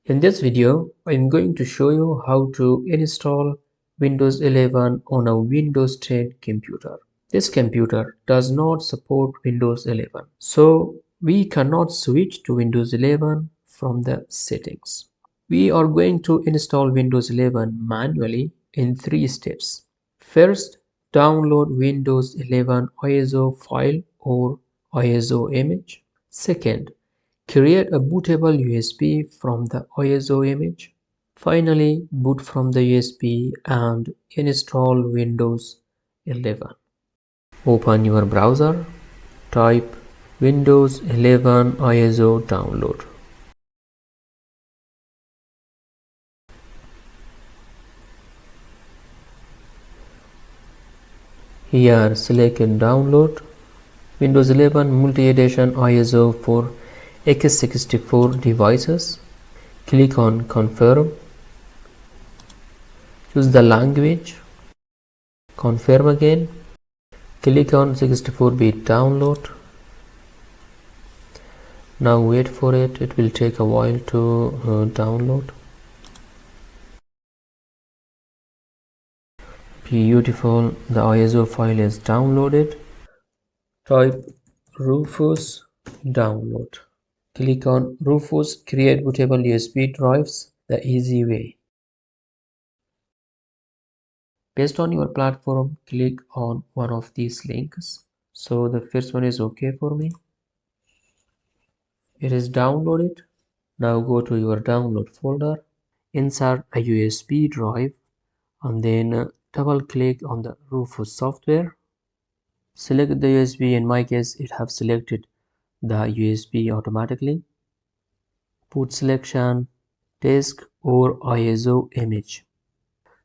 In this video, I am going to show you how to install Windows 11 on a Windows 10 computer. This computer does not support Windows 11, so we cannot switch to Windows 11 from the settings. We are going to install Windows 11 manually in 3 steps. First, download Windows 11 ISO file or ISO image. Second, create a bootable USB from the ISO image. Finally, boot from the USB and install Windows 11. Open your browser, type Windows 11 ISO download. Here select download Windows 11 multi-edition ISO for x64 devices. Click on confirm. Choose the language. Confirm again. Click on 64-bit download. Now wait for it. It will take a while to download. Beautiful. The ISO file is downloaded. Type Rufus download. Click on Rufus create bootable USB drives the easy way. Based on your platform, click on one of these links. So the first one is okay for me. It is downloaded. Now go to your download folder, insert a USB drive, and then double click on the Rufus software. Select the USB. In my case, it have selected the USB automatically. Put selection, disk or ISO image.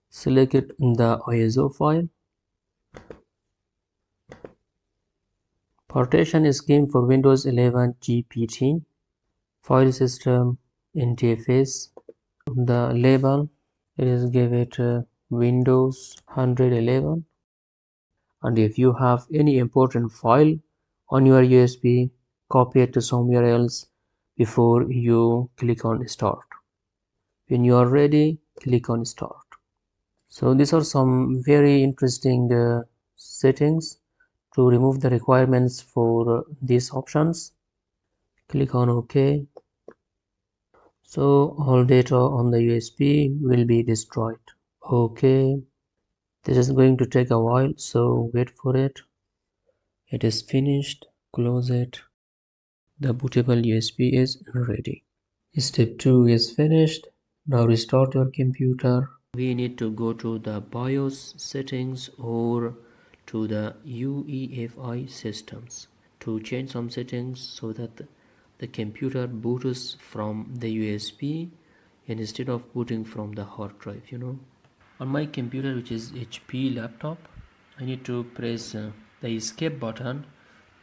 Select the ISO file. Partition scheme for Windows 11 GPT. File system interface. The label is give it Windows 111. And if you have any important file on your USB, copy it to somewhere else before you click on start. When you are ready, click on start. So these are some very interesting settings to remove the requirements for these options. Click on OK. So all data on the USB will be destroyed. OK. This is going to take a while, so wait for it. It is finished. Close it. The bootable USB is ready. Step 2 is finished. Now restart your computer. We need to go to the BIOS settings or to the UEFI systems to change some settings so that the computer boots from the USB instead of booting from the hard drive, On my computer, which is HP laptop, I need to press the escape button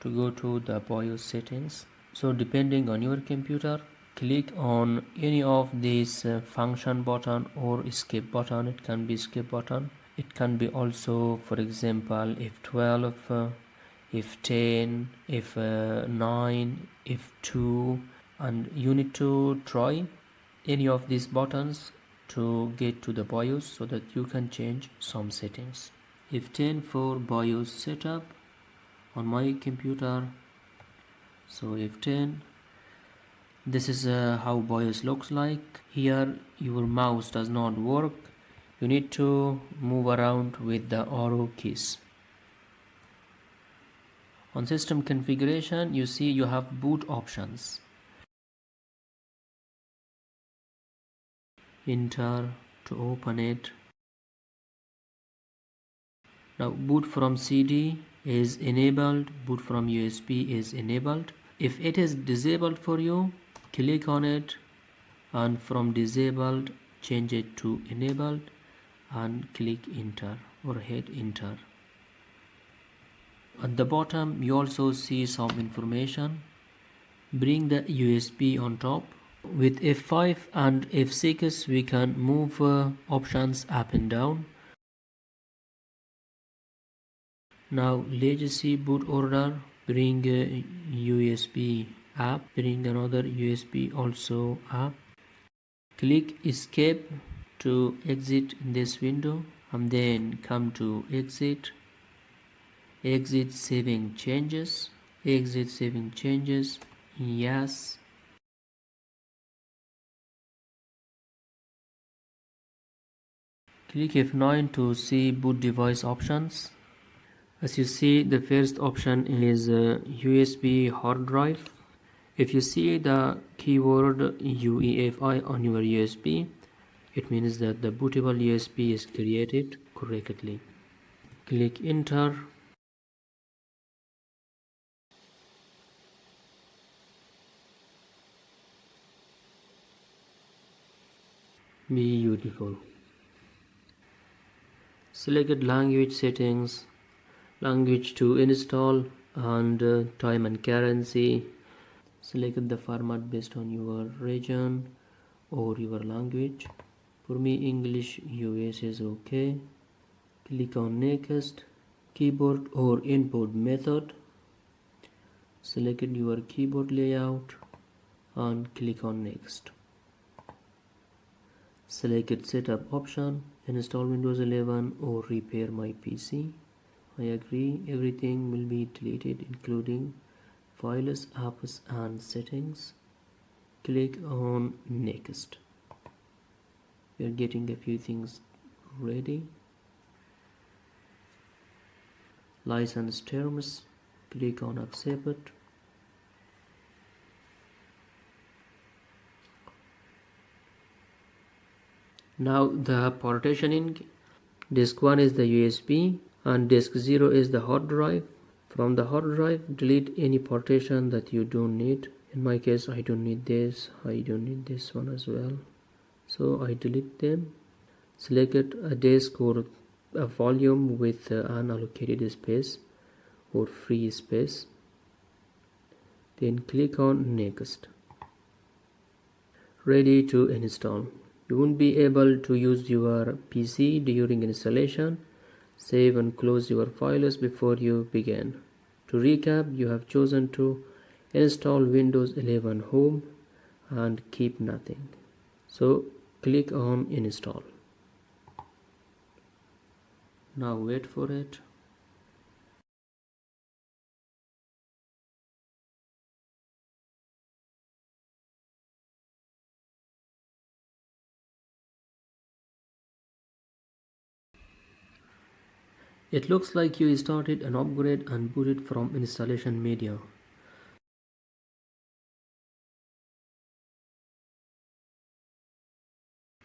to go to the BIOS settings. So depending on your computer, click on any of these function button or escape button. It can be escape button. It can be also, for example, F12, F10, F9, F2, and you need to try any of these buttons to get to the BIOS so that you can change some settings. F10 for BIOS setup on my computer. So F10. This is how BIOS looks like. Here your mouse does not work. You need to move around with the arrow keys. On system configuration, you see you have boot options. Enter to open it. Now boot from CD is enabled, boot from USB is enabled. If it is disabled for you, click on it and from disabled change it to enabled and click enter or hit enter. At the bottom you also see some information. Bring the USB on top. With F5 and F6 we can move options up and down. Now legacy boot order, bring a USB up, bring another USB also up. Click escape to exit this window and then come to exit saving changes, yes. Click F9 to see boot device options. As you see, the first option is USB hard drive. If you see the keyword UEFI on your USB, it means that the bootable USB is created correctly. Click enter. Beautiful. Select language settings, language to install, and time and currency. Select the format based on your region or your language. For me, English US is okay. Click on next. Keyboard or input method. Select your keyboard layout and click on next. Select setup option, install Windows 11 or repair my PC. I agree. Everything will be deleted including files, apps and settings. Click on next. We are getting a few things ready. License terms. Click on accept it. Now the partitioning. Disk 1 is the USB and disk 0 is the hard drive. From the hard drive, delete any partition that you don't need. In my case, I don't need this. I don't need this one as well. So I delete them. Select a disk or a volume with unallocated space or free space. Then click on next. Ready to install. You won't be able to use your PC during installation. Save and close your files before you begin. To recap, you have chosen to install Windows 11 Home and keep nothing. So click on install. Now wait for it. It looks like you started an upgrade and booted from installation media.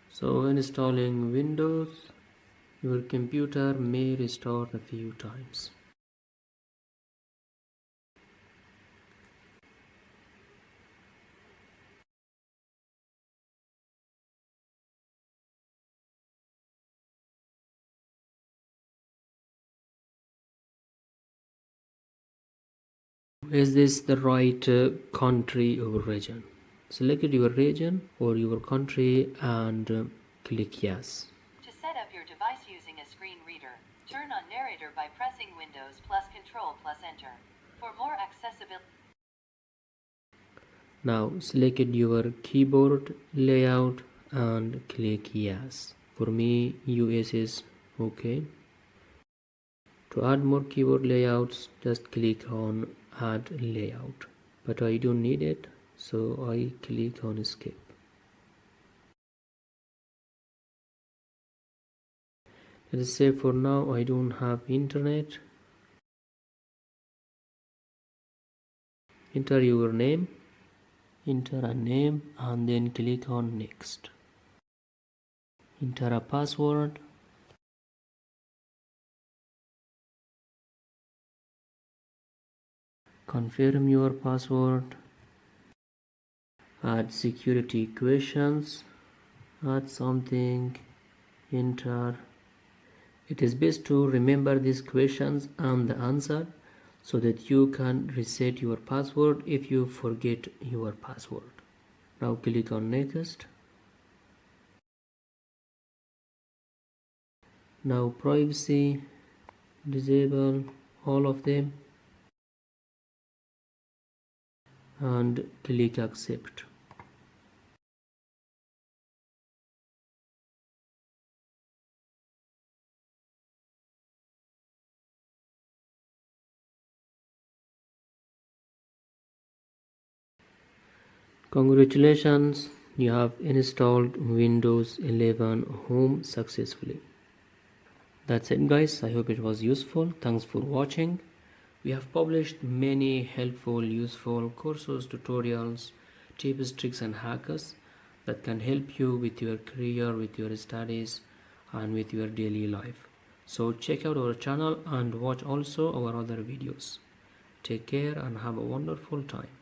So installing Windows, your computer may restart a few times. Is this the right country or region? Select your region or your country and click yes. To set up your device using a screen reader, turn on narrator by pressing Windows plus Control plus Enter. For more accessibility. Now select your keyboard layout and click yes. For me, US is okay. To add more keyboard layouts, just click on add layout. But I don't need it, so I click on skip. Let's say for now I don't have internet. Enter your name. Enter a name and then click on next. Enter a password. Confirm your password. Add security questions. Add something. Enter. It is best to remember these questions and the answer so that you can reset your password if you forget your password. Now click on next. Now privacy, disable all of them and click accept. Congratulations, you have installed Windows 11 Home successfully. That's it guys, I hope it was useful. Thanks for watching. We have published many helpful, useful courses, tutorials, tips, tricks and hacks that can help you with your career, with your studies and with your daily life. So check out our channel and watch also our other videos. Take care and have a wonderful time.